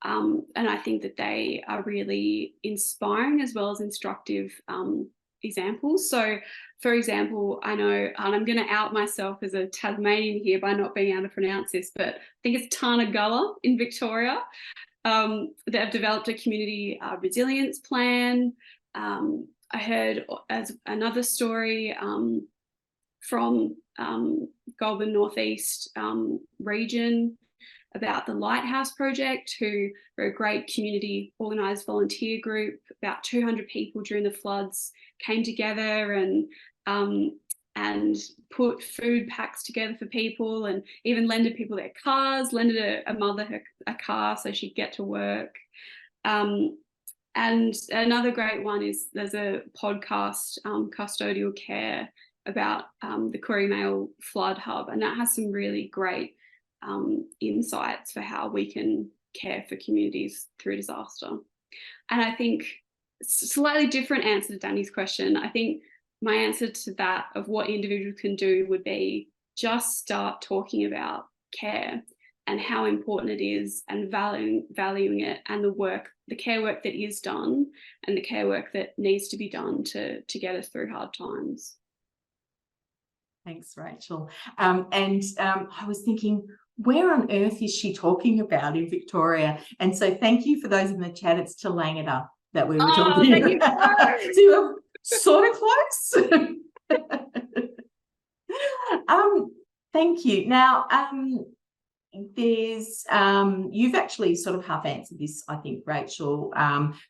And I think that they are really inspiring as well as instructive examples. So, for example, I know, and I'm going to out myself as a Tasmanian here by not being able to pronounce this, but I think it's Tarnagulla in Victoria. They have developed a community resilience plan. I heard as another story from Goulburn Northeast region about the Lighthouse Project, who are a great community organised volunteer group. About 200 people during the floods came together and put food packs together for people, and even lended people their cars, lended a mother a car so she'd get to work. And another great one is there's a podcast, Custodial Care, about the Corriedale Flood Hub, and that has some really great insights for how we can care for communities through disaster. And I think slightly different answer to Danny's question. I think my answer to that of what individuals can do would be just start talking about care and how important it is, and valuing it, and the care work that is done and the care work that needs to be done to get us through hard times. Thanks, Rachel. I was thinking, where on earth is she talking about in Victoria? And so thank you for those in the chat. It's Tallangata that we were talking about. So you were sort of close. Thank you. Now, there's you've actually sort of half answered this, I think, Rachel.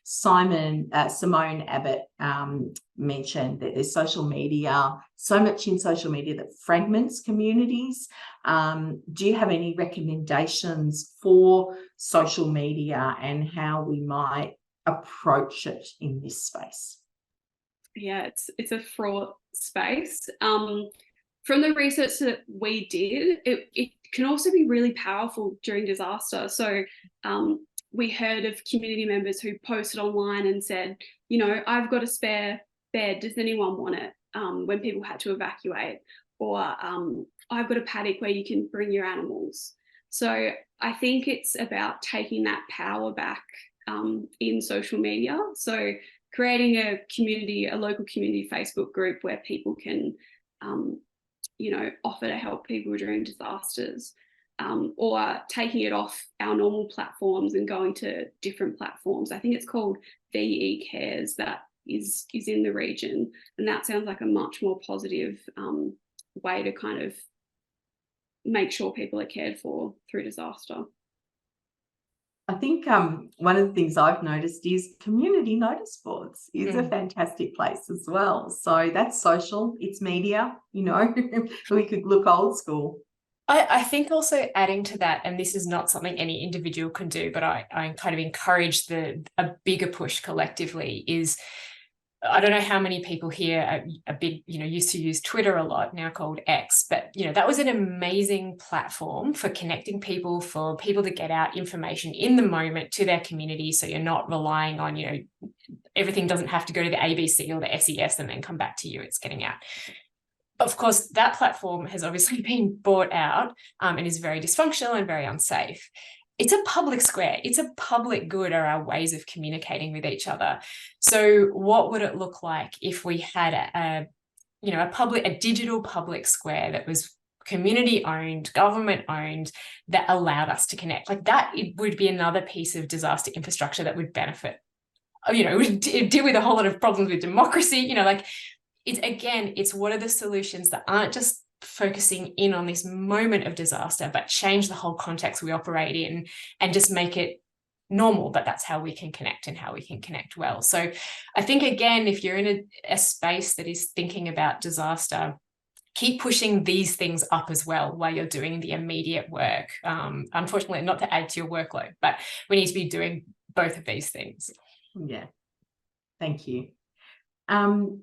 Simone Abbott mentioned that there's so much in social media that fragments communities. Do you have any recommendations for social media and how we might approach it in this space? Yeah, it's a fraught space. From the research that we did, it can also be really powerful during disaster. So we heard of community members who posted online and said, you know, I've got a spare bed, does anyone want it? When people had to evacuate, or I've got a paddock where you can bring your animals. So I think it's about taking that power back in social media. So creating a local community Facebook group where people can offer to help people during disasters, or taking it off our normal platforms and going to different platforms. I think it's called VE Cares that is in the region, and that sounds like a much more positive way to kind of make sure people are cared for through disaster. I think one of the things I've noticed is community notice boards is a fantastic place as well. So that's social, it's media, we could look old school. I think also adding to that, and this is not something any individual can do, but I kind of encourage a bigger push collectively is, I don't know how many people here are big, used to use Twitter a lot, now called X, but, that was an amazing platform for connecting people, for people to get out information in the moment to their community. So you're not relying on, everything doesn't have to go to the ABC or the SES and then come back to you, it's getting out. Of course, that platform has obviously been bought out and is very dysfunctional and very unsafe. It's a public square. It's a public good, are our ways of communicating with each other. So what would it look like if we had a digital public square that was community owned, government owned, that allowed us to connect? Like that, it would be another piece of disaster infrastructure that would benefit, would deal with a whole lot of problems with democracy, it's what are the solutions that aren't just focusing in on this moment of disaster, but change the whole context we operate in and just make it normal, but that's how we can connect and how we can connect well. So I think, again, if you're in a space that is thinking about disaster, keep pushing these things up as well while you're doing the immediate work. Unfortunately, not to add to your workload, but we need to be doing both of these things. Yeah, thank you. So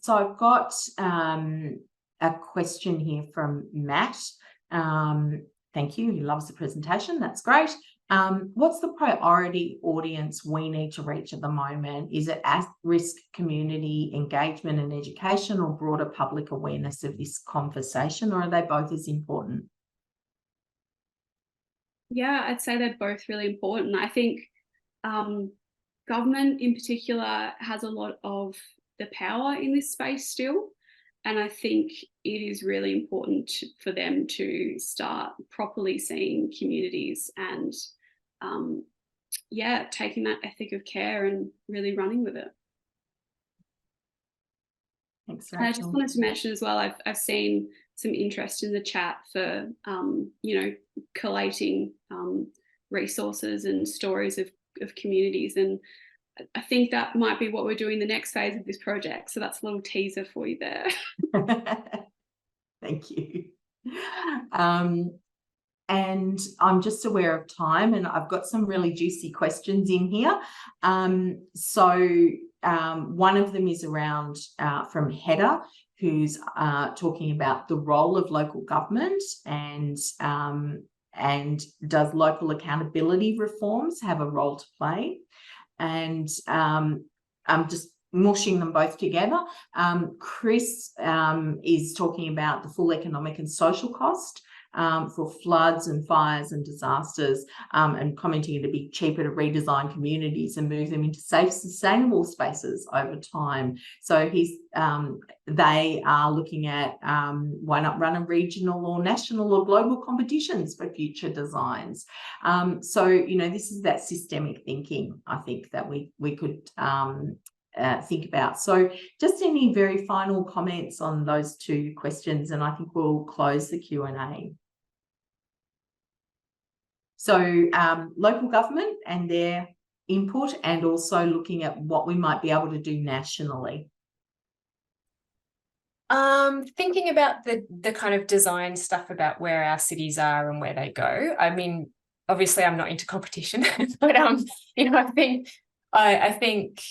I've got a question here from Matt. Thank you. He loves the presentation. That's great. What's the priority audience we need to reach at the moment? Is it at-risk community engagement and education, or broader public awareness of this conversation, or are they both as important? Yeah, I'd say they're both really important. I think government in particular has a lot of the power in this space still. And I think it is really important for them to start properly seeing communities and, yeah, taking that ethic of care and really running with it. Thanks, Rachel. I just wanted to mention as well, I've seen some interest in the chat for, you know, collating resources and stories of communities. And I think that might be what we're doing the next phase of this project. So that's a little teaser for you there. Thank you. And I'm just aware of time, and I've got some really juicy questions in here. One of them is around from Hedda, who's talking about the role of local government and does local accountability reforms have a role to play? And I'm just mushing them both together. Chris is talking about the full economic and social cost for floods and fires and disasters, and commenting it'd be cheaper to redesign communities and move them into safe, sustainable spaces over time. So they are looking at why not run a regional or national or global competitions for future designs. So, you know, this is that systemic thinking, I think, that we could think about. So just any very final comments on those two questions, and I think we'll close the Q&A. So local government and their input, and also looking at what we might be able to do nationally. Thinking about the kind of design stuff about where our cities are and where they go. I mean, obviously I'm not into competition, but you know, I think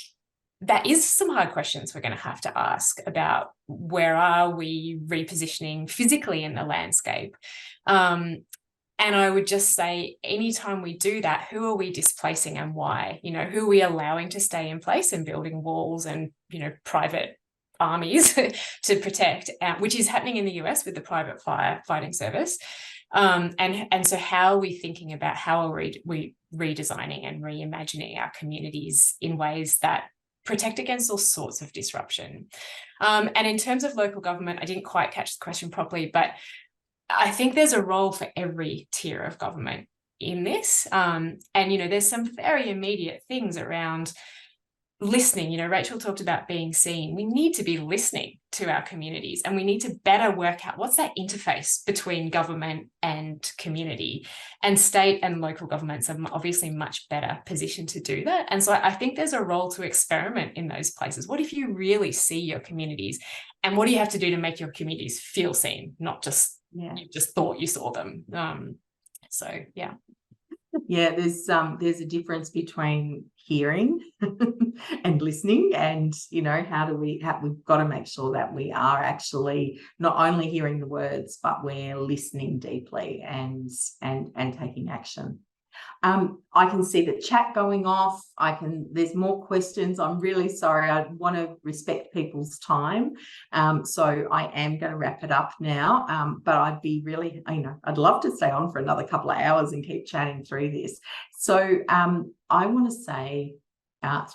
that is some hard questions we're going to have to ask about where are we repositioning physically in the landscape. And I would just say, anytime we do that, who are we displacing and why? You know, who are we allowing to stay in place and building walls and, you know, private armies to protect, which is happening in the US with the private firefighting service. And so how are we thinking about how are we redesigning and reimagining our communities in ways that protect against all sorts of disruption? And in terms of local government, I didn't quite catch the question properly, but I think there's a role for every tier of government in this. And, you know, there's some very immediate things around listening. You know, Rachel talked about being seen. We need to be listening to our communities, and we need to better work out what's that interface between government and community. And state and local governments are obviously much better positioned to do that. And so I think there's a role to experiment in those places. What if you really see your communities, and what do you have to do to make your communities feel seen, not just you just thought you saw them? So yeah. Yeah, there's a difference between hearing and listening, and, you know, we've got to make sure that we are actually not only hearing the words, but we're listening deeply and taking action. I can see the chat going off. There's more questions. I'm really sorry. I want to respect people's time. So I am going to wrap it up now. But I'd be really, you know, I'd love to stay on for another couple of hours and keep chatting through this. So I want to say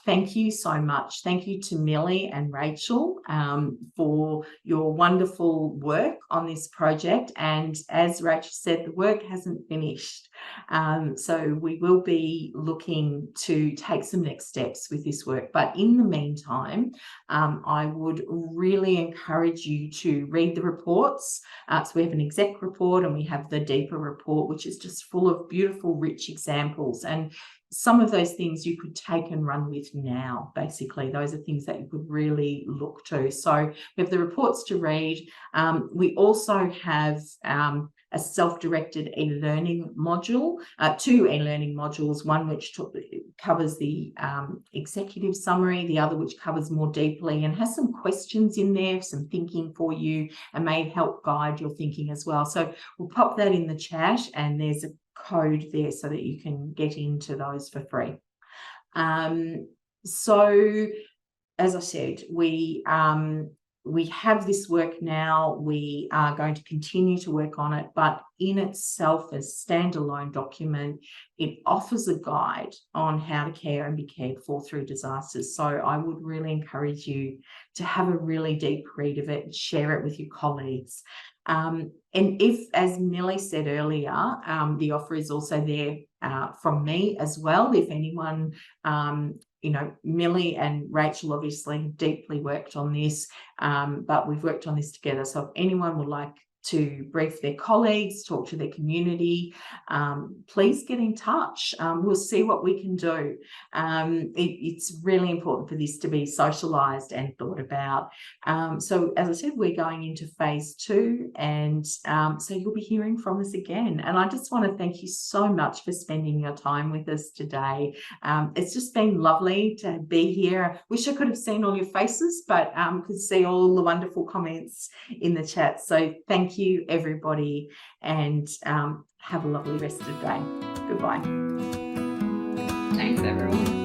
thank you so much. Thank you to Millie and Rachel for your wonderful work on this project. And as Rachel said, the work hasn't finished. So we will be looking to take some next steps with this work. But in the meantime, I would really encourage you to read the reports. So we have an exec report and we have the deeper report, which is just full of beautiful, rich examples. And some of those things you could take and run with now. Basically, those are things that you could really look to. So we have the reports to read. We also have a self-directed e-learning module, 2 e-learning modules, one which covers the executive summary, the other which covers more deeply and has some questions in there, some thinking for you, and may help guide your thinking as well. So we'll pop that in the chat, and there's a code there so that you can get into those for free. So as I said, we have this work now. We are going to continue to work on it, but in itself, as a standalone document, it offers a guide on how to care and be cared for through disasters. So I would really encourage you to have a really deep read of it and share it with your colleagues. And if, as Millie said earlier, the offer is also there from me as well. If anyone, you know, Millie and Rachel obviously have deeply worked on this, but we've worked on this together. So if anyone would like to brief their colleagues, talk to their community, please get in touch. We'll see what we can do. It's really important for this to be socialised and thought about. So as I said, we're going into phase 2, and so you'll be hearing from us again. And I just want to thank you so much for spending your time with us today. It's just been lovely to be here. Wish I could have seen all your faces, but could see all the wonderful comments in the chat. So thank you, everybody, and have a lovely rest of the day. Goodbye. Thanks, everyone.